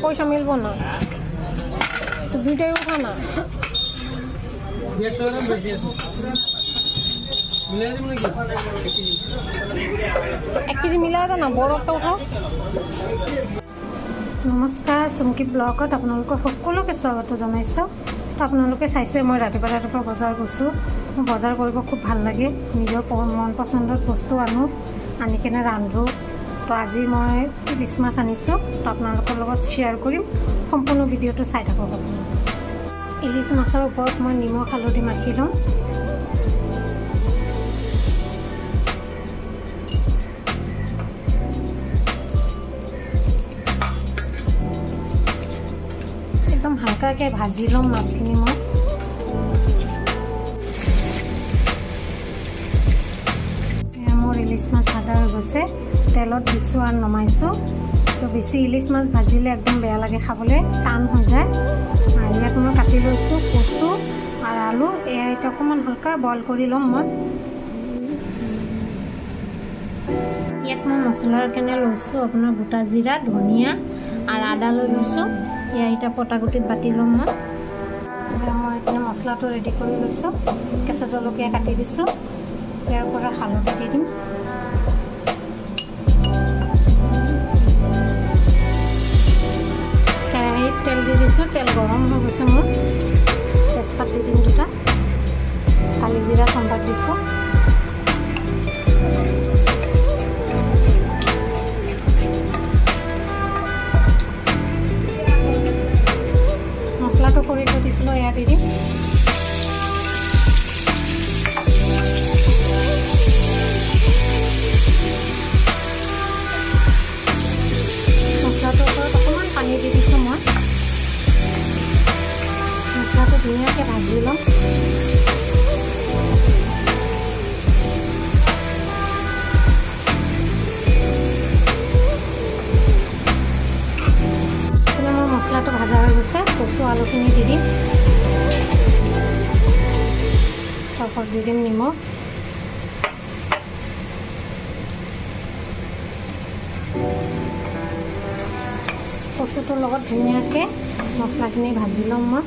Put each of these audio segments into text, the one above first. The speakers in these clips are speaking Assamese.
পয়সা মিলবো না তো দুইটাই উঠা না 150 গ্রাম বেশি আছে মিলাই দেব নাকি 1 কেজি মিলাই দে না বড় একটা উঠাও নমস্কাৰ সুমকি ব্লগত আপোনালোক সকলোকে স্বাগত জনাইছো আপোনালোকে চাইছে মই ৰাতিপুৱা বজাৰ গৈছো বজাৰ কৰিব খুব ভাল লাগে নিজৰ মন পছন্দৰ বস্তু আনো আনি কেনে ৰান্ধো তো আজি মই ইলিছ মাছ আনিছো তো আপোনালোকৰ লগত শ্বেয়াৰ কৰিম সম্পূৰ্ণ ভিডিঅটো চাই থাকক আপোনালোকে ইলিছ মাছৰ ওপৰত মই নিমখ হালধি মাখি লম एकदम हल्का के भाजी लम माछखिनि मैं मोर इलिस माछ भाजा हो गए तेलत दिसो और नमाइसो तो बेसि इलिस माछ भाजिले एकदम बेया लागे खाबले टान हो जाए और इयात मैं काटि लैसो कचु और आलू एया अकमान हल्का बॉइल करि लम मैं इयात मैं मसलार केने लैसो अपना गोटा जीरा धनिया और आदा लै लैसो या इटा पटागुटित बाटी लम मैं इतने मसला तो रेडी कर लैसो केঁচা जलकिया काटि दिसो यार পৰা हालधि দি দিম केराहीत तेल দি দিছো तेल गरम হৈ গৈছে মোৰ তেজপাত দি দিম দুটা কালি জিৰা সম্বাদ দিছো মছলাটো কৰি দিছিলো এয়া দি দিম মছলাটোৰ ওপৰত অকণমান পানী দি দিছো মই মছলাটো ধুনীয়াকৈ ভাজি ল'ম মছলাটো ভাজা হৈ গৈছে কচু আলুখিনি দি দিম তাৰপৰা দি দিম নিমখ কচুটোৰ লগত ধুনীয়াকৈ মছলাখিনি ভাজি ল'ম মই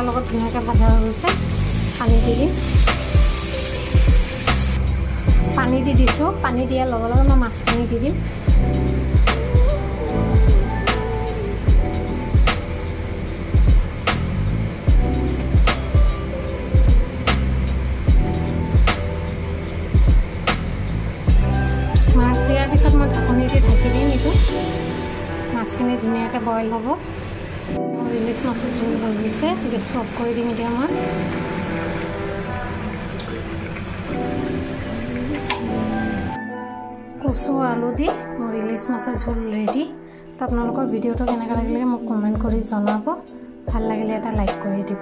লগত ধুনীয়াকৈ ভাজা হৈ গৈছে পানী দি দিম পানী দি দিছোঁ পানী দিয়াৰ লগে লগে মই মাছখিনি দি দিম মাছ দিয়াৰ পিছত মই ঢাকনি দি ঢাকি দিম এইটো মাছখিনি ধুনীয়াকৈ বইল হ'ব ইলিছ মাছৰ জোল হৈ গৈছে গেছটো অফ কৰি দিম এতিয়া মই কচু আলু দি মোৰ ইলিছ মাছৰ জোল ৰেডি তো আপোনালোকৰ ভিডিঅ'টো কেনেকৈ লাগিলে মোক কমেণ্ট কৰি জনাব ভাল লাগিলে এটা লাইক কৰি দিব